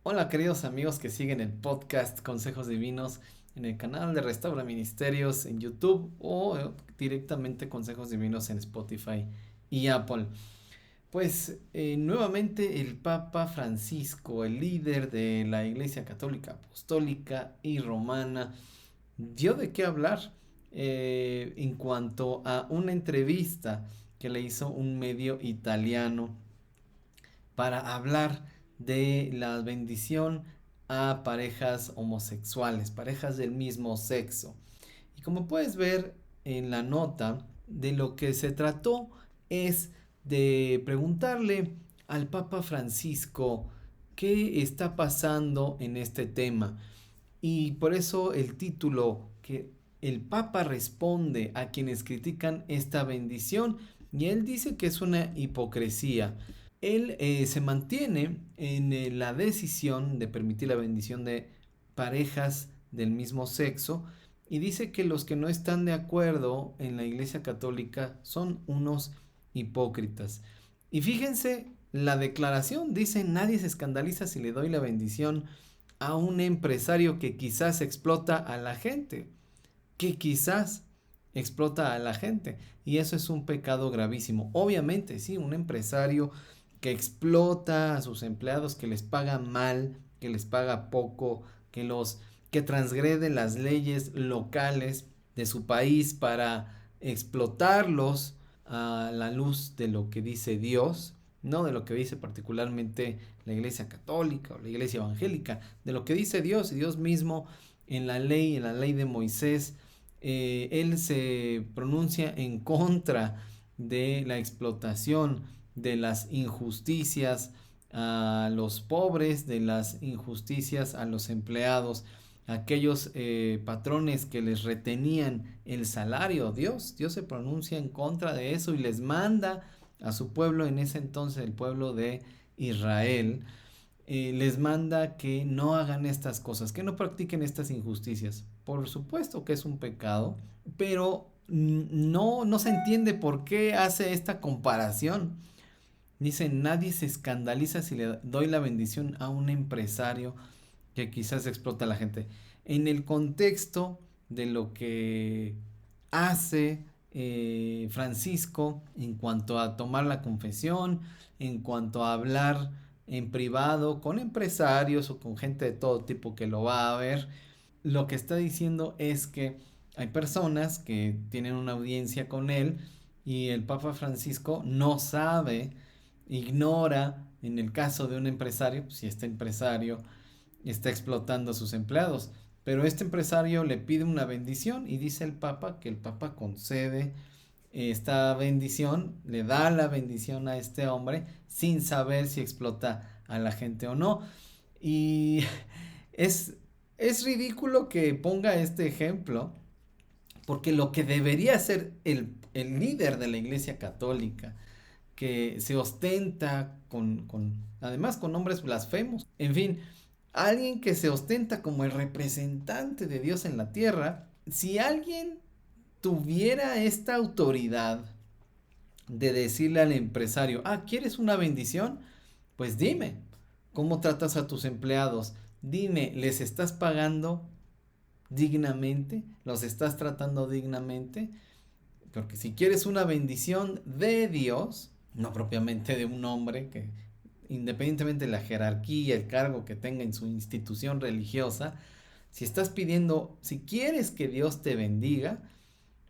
Hola queridos amigos que siguen el podcast Consejos Divinos en el canal de Restaura Ministerios en YouTube o directamente Consejos Divinos en Spotify y Apple. Pues nuevamente el Papa Francisco, el líder de la Iglesia Católica Apostólica y Romana, dio de qué hablar en cuanto a una entrevista que le hizo un medio italiano para hablar de la bendición a parejas homosexuales, parejas del mismo sexo. Y como puedes ver en la nota, de lo que se trató es de preguntarle al Papa Francisco qué está pasando en este tema. Y por eso el título, que el Papa responde a quienes critican esta bendición, y él dice que es una hipocresía. Él se mantiene en la decisión de permitir la bendición de parejas del mismo sexo y dice que los que no están de acuerdo en la Iglesia Católica son unos hipócritas. Y fíjense, la declaración dice: nadie se escandaliza si le doy la bendición a un empresario que quizás explota a la gente, que quizás explota a la gente, y eso es un pecado gravísimo. Obviamente, sí, un empresario que explota a sus empleados, que les paga mal, que les paga poco, que transgrede las leyes locales de su país para explotarlos a la luz de lo que dice Dios, no de lo que dice particularmente la Iglesia Católica o la Iglesia Evangélica, de lo que dice Dios y Dios mismo en la ley de Moisés. Él se pronuncia en contra de la explotación, de las injusticias a los pobres, de las injusticias a los empleados, aquellos patrones que les retenían el salario. Dios se pronuncia en contra de eso y les manda a su pueblo, en ese entonces el pueblo de Israel, les manda que no hagan estas cosas, que no practiquen estas injusticias. Por supuesto que es un pecado, pero no se entiende por qué hace esta comparación. Dice: nadie se escandaliza si le doy la bendición a un empresario que quizás explota a la gente. En el contexto de lo que hace Francisco en cuanto a tomar la confesión, en cuanto a hablar en privado con empresarios o con gente de todo tipo que lo va a ver, lo que está diciendo es que hay personas que tienen una audiencia con él y el Papa Francisco no sabe, ignora, en el caso de un empresario, si este empresario está explotando a sus empleados, pero este empresario le pide una bendición y dice el Papa que el Papa concede esta bendición, le da la bendición a este hombre sin saber si explota a la gente o no. Y es, es ridículo que ponga este ejemplo, porque lo que debería ser el líder de la Iglesia Católica, que se ostenta además con nombres blasfemos, en fin, alguien que se ostenta como el representante de Dios en la tierra, si alguien tuviera esta autoridad de decirle al empresario: ¿quieres una bendición? Pues dime, ¿cómo tratas a tus empleados? Dime, ¿les estás pagando dignamente? ¿Los estás tratando dignamente? Porque si quieres una bendición de Dios, no propiamente de un hombre, que independientemente de la jerarquía, el cargo que tenga en su institución religiosa, si quieres que Dios te bendiga,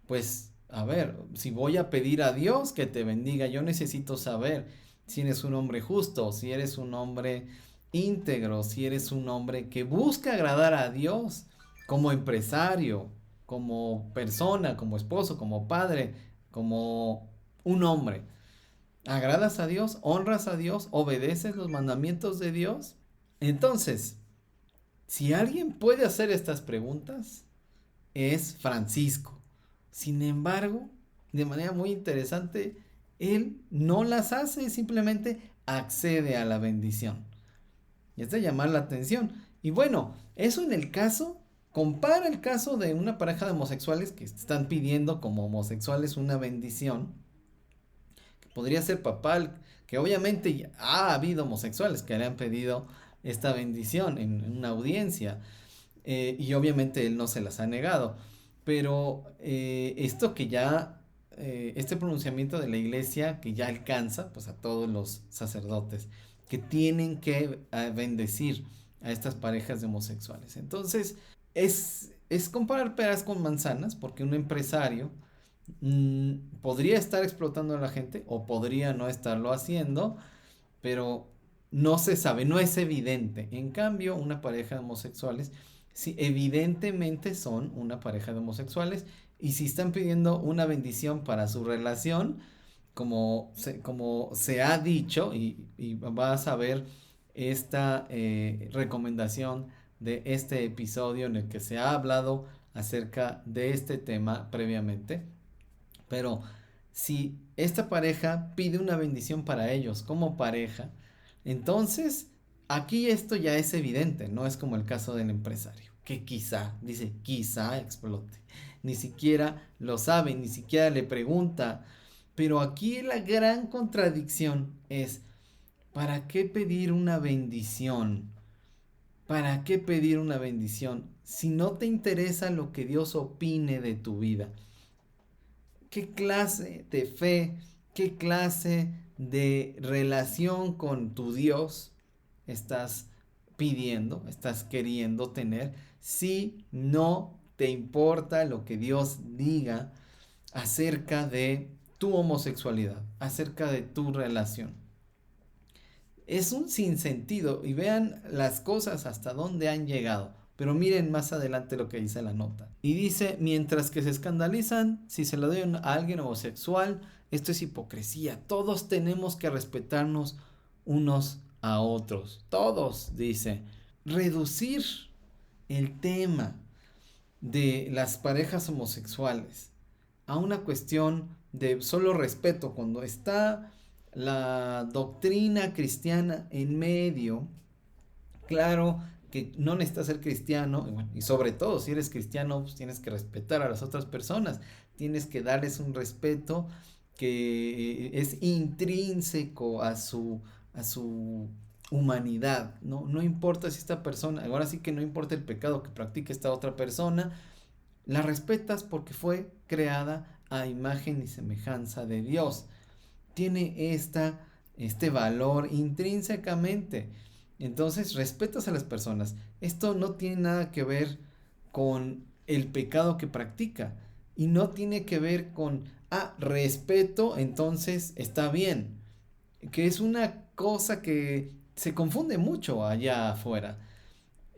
pues a ver, si voy a pedir a Dios que te bendiga, yo necesito saber si eres un hombre justo, si eres un hombre íntegro, si eres un hombre que busca agradar a Dios como empresario, como persona, como esposo, como padre, como un hombre. ¿Agradas a Dios? ¿Honras a Dios? ¿Obedeces los mandamientos de Dios? Entonces, si alguien puede hacer estas preguntas, es Francisco. Sin embargo, de manera muy interesante, él no las hace, simplemente accede a la bendición. Y es de llamar la atención. Y bueno, eso compara el caso de una pareja de homosexuales que están pidiendo como homosexuales una bendición. podría ser papá, que obviamente ha habido homosexuales que le han pedido esta bendición en una audiencia, y obviamente él no se las ha negado. Pero esto que ya, este pronunciamiento de la iglesia que ya alcanza pues a todos los sacerdotes que tienen que bendecir a estas parejas de homosexuales. Entonces, es comparar peras con manzanas, porque un empresario podría estar explotando a la gente o podría no estarlo haciendo, pero no se sabe, no es evidente. En cambio, una pareja de homosexuales, sí, evidentemente son una pareja de homosexuales, y si están pidiendo una bendición para su relación, como se ha dicho, y vas a ver esta recomendación de este episodio en el que se ha hablado acerca de este tema previamente. Pero si esta pareja pide una bendición para ellos como pareja, entonces aquí esto ya es evidente, no es como el caso del empresario, que quizá, dice, quizá explote. Ni siquiera lo sabe, ni siquiera le pregunta. Pero aquí la gran contradicción es, ¿para qué pedir una bendición? ¿Para qué pedir una bendición si no te interesa lo que Dios opine de tu vida? ¿Qué clase de fe, qué clase de relación con tu Dios estás pidiendo, estás queriendo tener, si no te importa lo que Dios diga acerca de tu homosexualidad, acerca de tu relación? Es un sinsentido, y vean las cosas hasta dónde han llegado. Pero miren más adelante lo que dice la nota. Y dice, mientras que se escandalizan si se lo doy a alguien homosexual, esto es hipocresía. Todos tenemos que respetarnos unos a otros. Todos, dice. Reducir el tema de las parejas homosexuales a una cuestión de solo respeto, cuando está la doctrina cristiana en medio. Claro que no necesitas ser cristiano, y sobre todo si eres cristiano, pues tienes que respetar a las otras personas, tienes que darles un respeto que es intrínseco a su humanidad, ¿no? No importa si esta persona, ahora sí que no importa el pecado que practique esta otra persona, la respetas porque fue creada a imagen y semejanza de Dios. Tiene este valor intrínsecamente. Entonces respetas a las personas. Esto no tiene nada que ver con el pecado que practica. Y no tiene que ver con, respeto, entonces está bien. Que es una cosa que se confunde mucho allá afuera.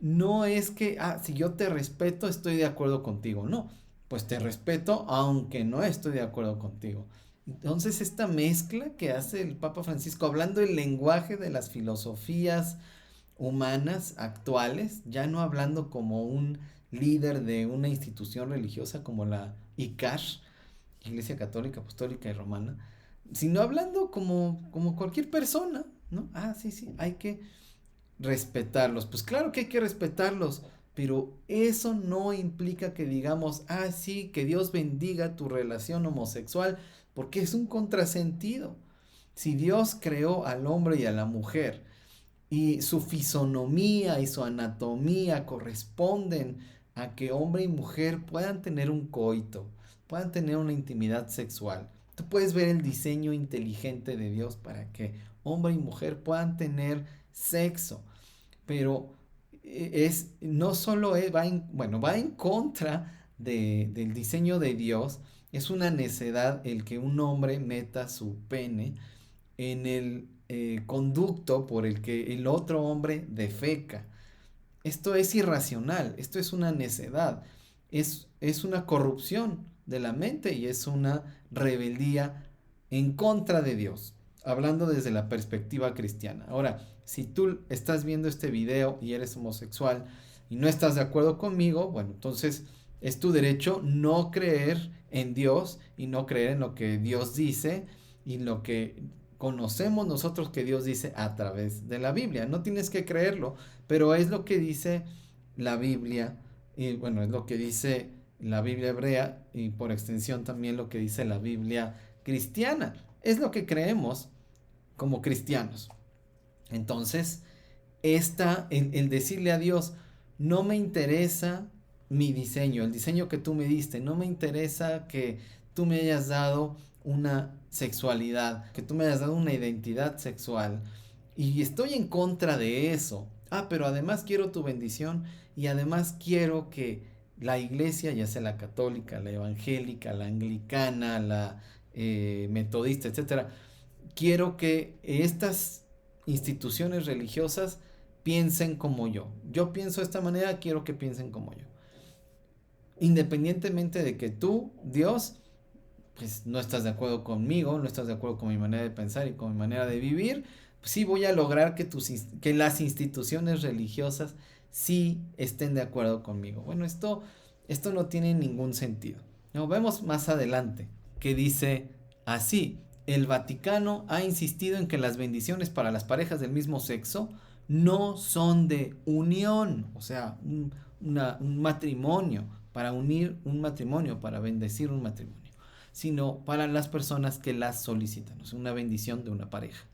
No es que, si yo te respeto, estoy de acuerdo contigo. No, pues te respeto aunque no estoy de acuerdo contigo. Entonces esta mezcla que hace el Papa Francisco, hablando el lenguaje de las filosofías humanas actuales, ya no hablando como un líder de una institución religiosa como la ICAR, Iglesia Católica, Apostólica y Romana, sino hablando como cualquier persona, ¿no? Sí, sí, hay que respetarlos. Pues claro que hay que respetarlos, pero eso no implica que digamos, sí, que Dios bendiga tu relación homosexual, porque es un contrasentido. Si Dios creó al hombre y a la mujer, y su fisonomía y su anatomía corresponden a que hombre y mujer puedan tener un coito, puedan tener una intimidad sexual. Tú puedes ver el diseño inteligente de Dios para que hombre y mujer puedan tener sexo, pero no solo va en contra del diseño de Dios. Es una necedad el que un hombre meta su pene en el conducto por el que el otro hombre defeca. Esto es irracional, esto es una necedad, es una corrupción de la mente y es una rebeldía en contra de Dios, hablando desde la perspectiva cristiana. Ahora, si tú estás viendo este video y eres homosexual y no estás de acuerdo conmigo, bueno, entonces es tu derecho no creer en Dios y no creer en lo que Dios dice y lo que conocemos nosotros que Dios dice a través de la Biblia. No tienes que creerlo, pero es lo que dice la Biblia, y bueno, es lo que dice la Biblia hebrea y por extensión también lo que dice la Biblia cristiana. Es lo que creemos como cristianos. Entonces, el decirle a Dios, no me interesa mi diseño, el diseño que tú me diste, no me interesa que tú me hayas dado una sexualidad, que tú me hayas dado una identidad sexual, y estoy en contra de eso. Pero además quiero tu bendición y además quiero que la iglesia, ya sea la católica, la evangélica, la anglicana, la metodista, etcétera, quiero que estas instituciones religiosas piensen como yo. Yo pienso de esta manera, quiero que piensen como yo. Independientemente de que tú, Dios, pues no estás de acuerdo conmigo, no estás de acuerdo con mi manera de pensar y con mi manera de vivir, pues sí voy a lograr que las instituciones religiosas sí estén de acuerdo conmigo. Bueno, esto no tiene ningún sentido. Nos vemos más adelante, que dice así: el Vaticano ha insistido en que las bendiciones para las parejas del mismo sexo no son de unión, o sea, un matrimonio, para unir un matrimonio, para bendecir un matrimonio, sino para las personas que las solicitan, o sea, una bendición de una pareja.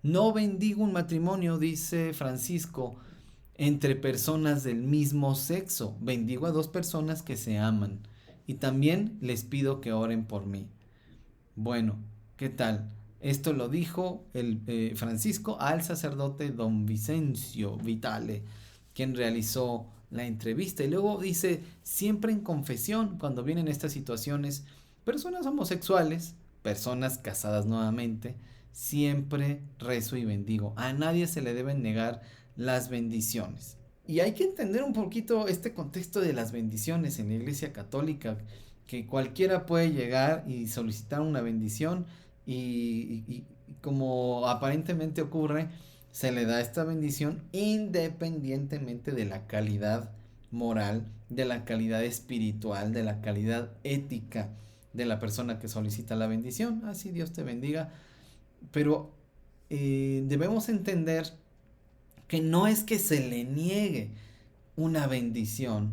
No bendigo un matrimonio, dice Francisco, entre personas del mismo sexo. Bendigo a dos personas que se aman. Y también les pido que oren por mí. Bueno, ¿qué tal? Esto lo dijo el Francisco al sacerdote don Vicencio Vitale, quien realizó la entrevista. Y luego dice, siempre en confesión, cuando vienen estas situaciones, personas homosexuales, personas casadas nuevamente, siempre rezo y bendigo. A nadie se le deben negar las bendiciones. Y hay que entender un poquito este contexto de las bendiciones en la Iglesia Católica, que cualquiera puede llegar y solicitar una bendición y como aparentemente ocurre, se le da esta bendición independientemente de la calidad moral, de la calidad espiritual, de la calidad ética de la persona que solicita la bendición. Así Dios te bendiga. Pero debemos entender que no es que se le niegue una bendición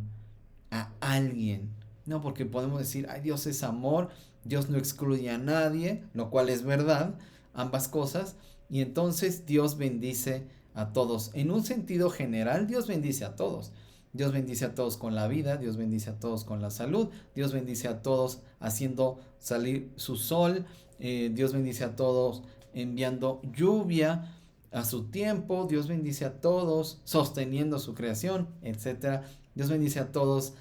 a alguien. No, porque podemos decir, ay, Dios es amor, Dios no excluye a nadie, lo cual es verdad, ambas cosas, y entonces Dios bendice a todos. En un sentido general, Dios bendice a todos. Dios bendice a todos con la vida, Dios bendice a todos con la salud, Dios bendice a todos haciendo salir su sol, Dios bendice a todos enviando lluvia a su tiempo, Dios bendice a todos sosteniendo su creación, etcétera. Dios bendice a todos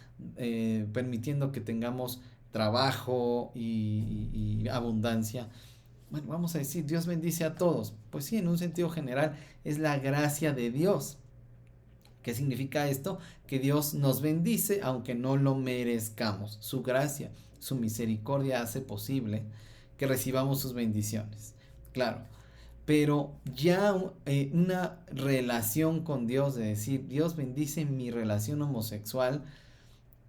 permitiendo que tengamos trabajo y abundancia. Bueno, vamos a decir, Dios bendice a todos. Pues sí, en un sentido general es la gracia de Dios. ¿Qué significa esto? Que Dios nos bendice aunque no lo merezcamos. Su gracia, su misericordia hace posible que recibamos sus bendiciones. Claro, pero ya una relación con Dios, de decir, Dios bendice mi relación homosexual,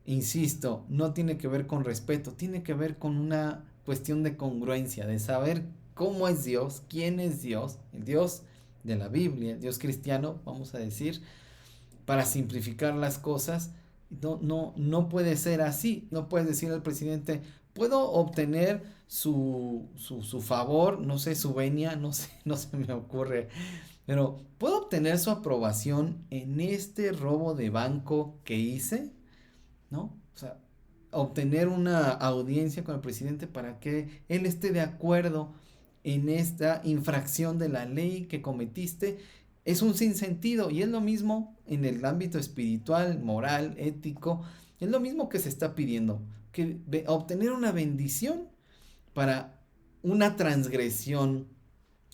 insisto, no tiene que ver con respeto, tiene que ver con una cuestión de congruencia, de saber cómo es Dios, quién es Dios, el Dios de la Biblia, el Dios cristiano, vamos a decir, para simplificar las cosas. No puede ser así. No puedes decir al presidente, puedo obtener su favor, no sé, su venia, no sé, no se me ocurre, pero puedo obtener su aprobación en este robo de banco que hice, ¿no? O sea, obtener una audiencia con el presidente para que él esté de acuerdo en esta infracción de la ley que cometiste. Es un sinsentido y es lo mismo en el ámbito espiritual, moral, ético. Es lo mismo que se está pidiendo, que obtener una bendición para una transgresión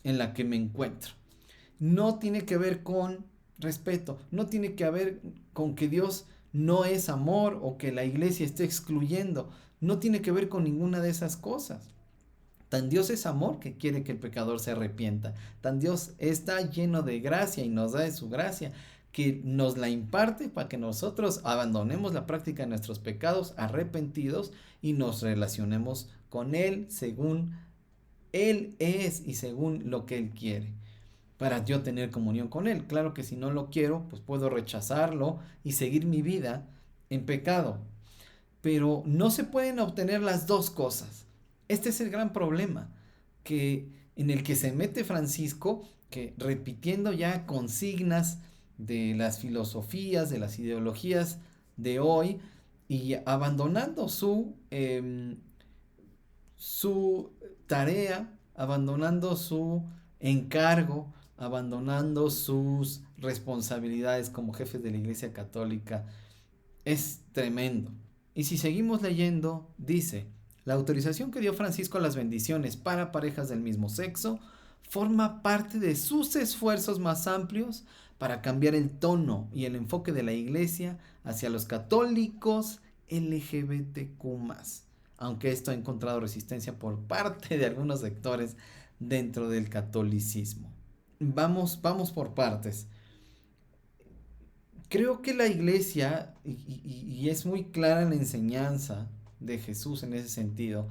en la que me encuentro. No tiene que ver con respeto, no tiene que ver con que Dios no es amor o que la iglesia esté excluyendo, no tiene que ver con ninguna de esas cosas. Tan Dios es amor que quiere que el pecador se arrepienta. Tan Dios está lleno de gracia y nos da de su gracia, que nos la imparte para que nosotros abandonemos la práctica de nuestros pecados arrepentidos y nos relacionemos con Él según Él es y según lo que Él quiere, para yo tener comunión con Él. Claro que si no lo quiero, pues puedo rechazarlo y seguir mi vida en pecado. Pero no se pueden obtener las dos cosas. Este es el gran problema. en el que se mete Francisco, que repitiendo ya consignas de las filosofías, de las ideologías de hoy, y abandonando su tarea, abandonando su encargo, abandonando sus responsabilidades como jefe de la Iglesia Católica. Es tremendo. Y si seguimos leyendo, dice, la autorización que dio Francisco a las bendiciones para parejas del mismo sexo forma parte de sus esfuerzos más amplios para cambiar el tono y el enfoque de la Iglesia hacia los católicos LGBTQ+, aunque esto ha encontrado resistencia por parte de algunos sectores dentro del catolicismo. Vamos por partes. Creo que la iglesia, y es muy clara la enseñanza de Jesús en ese sentido,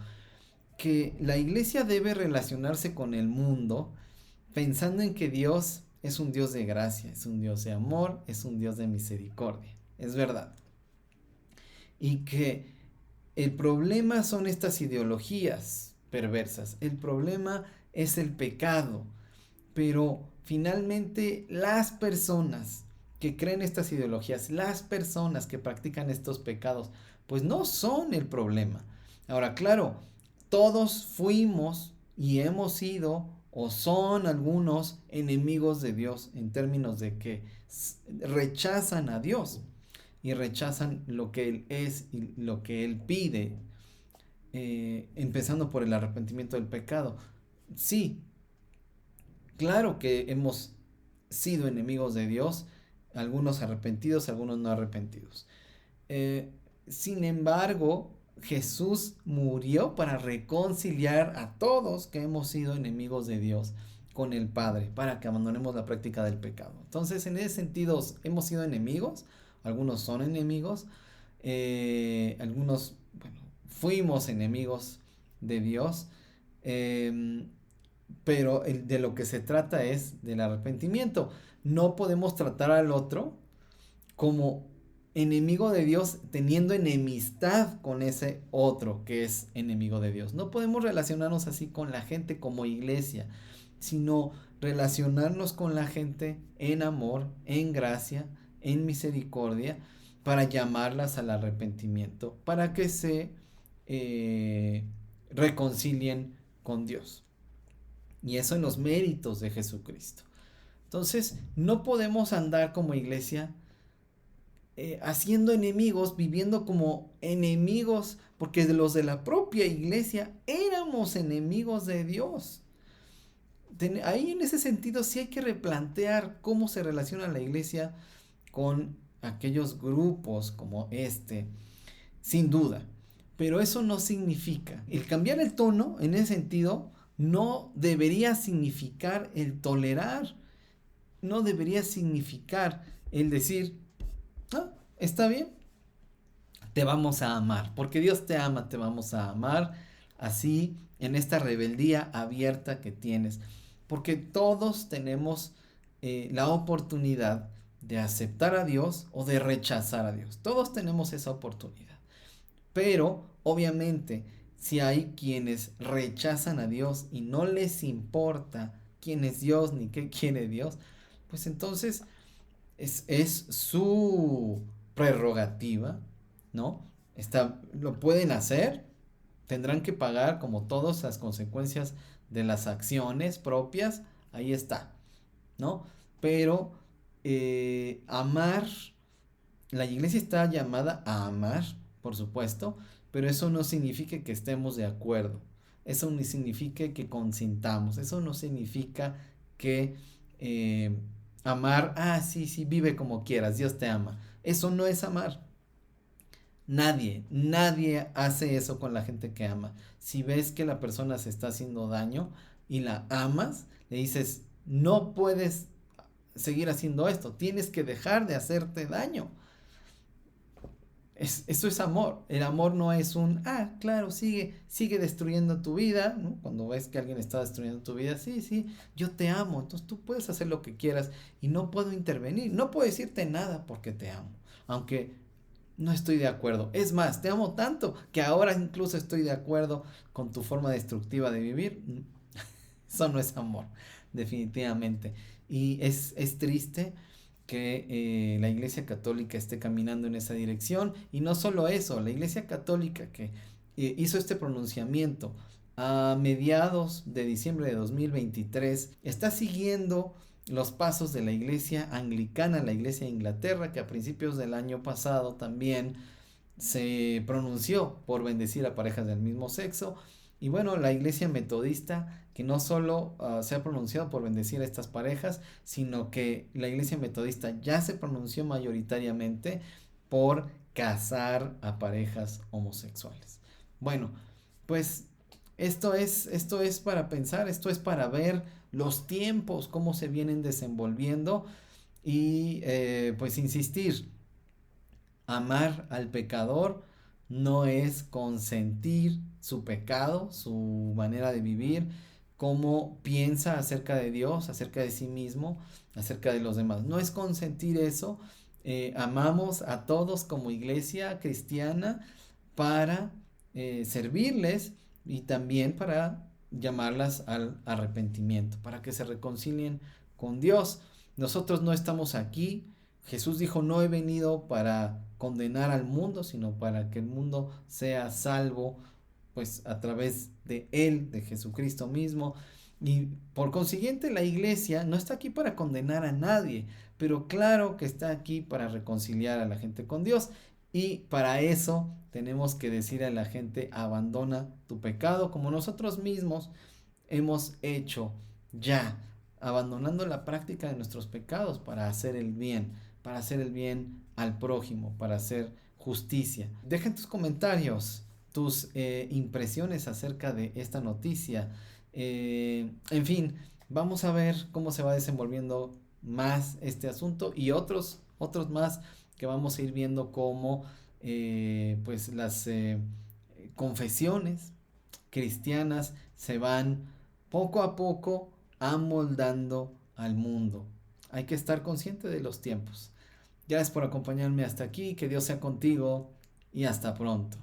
que la iglesia debe relacionarse con el mundo pensando en que Dios es un Dios de gracia, es un Dios de amor, es un Dios de misericordia. Es verdad. Y que el problema son estas ideologías perversas. El problema es el pecado. Pero finalmente las personas que creen estas ideologías, las personas que practican estos pecados, pues no son el problema. Ahora, claro, todos fuimos y hemos sido o son algunos enemigos de Dios en términos de que rechazan a Dios y rechazan lo que Él es y lo que Él pide, empezando por el arrepentimiento del pecado. Sí, claro que hemos sido enemigos de Dios, algunos arrepentidos, algunos no arrepentidos. Sin embargo, Jesús murió para reconciliar a todos que hemos sido enemigos de Dios con el Padre, para que abandonemos la práctica del pecado. Entonces, en ese sentido, hemos sido enemigos, algunos son enemigos, algunos, bueno, fuimos enemigos de Dios. Eh, pero de lo que se trata es del arrepentimiento. No podemos tratar al otro como enemigo de Dios teniendo enemistad con ese otro que es enemigo de Dios. No podemos relacionarnos así con la gente como iglesia, sino relacionarnos con la gente en amor, en gracia, en misericordia, para llamarlas al arrepentimiento, para que se reconcilien con Dios. Y eso en los méritos de Jesucristo. Entonces, no podemos andar como iglesia haciendo enemigos, viviendo como enemigos, porque de los de la propia iglesia éramos enemigos de Dios. Ahí en ese sentido sí hay que replantear cómo se relaciona la iglesia con aquellos grupos como este, sin duda. Pero eso no significa, el cambiar el tono en ese sentido no debería significar el tolerar, no debería significar el decir, ah, está bien, te vamos a amar, porque Dios te ama, te vamos a amar así en esta rebeldía abierta que tienes, porque todos tenemos la oportunidad de aceptar a Dios o de rechazar a Dios, todos tenemos esa oportunidad, pero obviamente si hay quienes rechazan a Dios y no les importa quién es Dios ni qué quiere Dios, pues entonces es su prerrogativa, ¿no? Lo pueden hacer, tendrán que pagar como todas las consecuencias de las acciones propias, ahí está, ¿no? Pero amar, la iglesia está llamada a amar, por supuesto, pero eso no significa que estemos de acuerdo, eso no significa que consintamos, eso no significa que amar, sí, sí, vive como quieras, Dios te ama. Eso no es amar. Nadie hace eso con la gente que ama. Si ves que la persona se está haciendo daño y la amas, le dices, no puedes seguir haciendo esto, tienes que dejar de hacerte daño. Eso es amor. El amor no es claro, sigue destruyendo tu vida, ¿no? Cuando ves que alguien está destruyendo tu vida, sí, yo te amo, entonces tú puedes hacer lo que quieras y no puedo intervenir, no puedo decirte nada porque te amo, aunque no estoy de acuerdo. Es más, te amo tanto que ahora incluso estoy de acuerdo con tu forma destructiva de vivir. Eso no es amor, definitivamente. Y es triste que la Iglesia Católica esté caminando en esa dirección. Y no solo eso, la Iglesia Católica que hizo este pronunciamiento a mediados de diciembre de 2023 está siguiendo los pasos de la Iglesia Anglicana, la Iglesia de Inglaterra, que a principios del año pasado también se pronunció por bendecir a parejas del mismo sexo. Y bueno, la Iglesia Metodista, que no solo se ha pronunciado por bendecir a estas parejas, sino que la Iglesia Metodista ya se pronunció mayoritariamente por casar a parejas homosexuales. Bueno, pues esto es para pensar, esto es para ver los tiempos, cómo se vienen desenvolviendo y pues insistir. Amar al pecador no es consentir su pecado, su manera de vivir, cómo piensa acerca de Dios, acerca de sí mismo, acerca de los demás. No es consentir eso. Amamos a todos como iglesia cristiana para servirles y también para llamarlas al arrepentimiento, para que se reconcilien con Dios. Nosotros no estamos aquí. Jesús dijo, no he venido para condenar al mundo, sino para que el mundo sea salvo, pues a través de Él, de Jesucristo mismo. Y por consiguiente la iglesia no está aquí para condenar a nadie, pero claro que está aquí para reconciliar a la gente con Dios. Y para eso tenemos que decir a la gente, abandona tu pecado, como nosotros mismos hemos hecho ya, abandonando la práctica de nuestros pecados para hacer el bien, para hacer el bien al prójimo, para hacer justicia. Dejen tus comentarios, tus impresiones acerca de esta noticia. En fin, vamos a ver cómo se va desenvolviendo más este asunto y otros más que vamos a ir viendo como pues las confesiones cristianas se van poco a poco amoldando al mundo. Hay que estar consciente de los tiempos. Gracias por acompañarme hasta aquí, que Dios sea contigo y hasta pronto.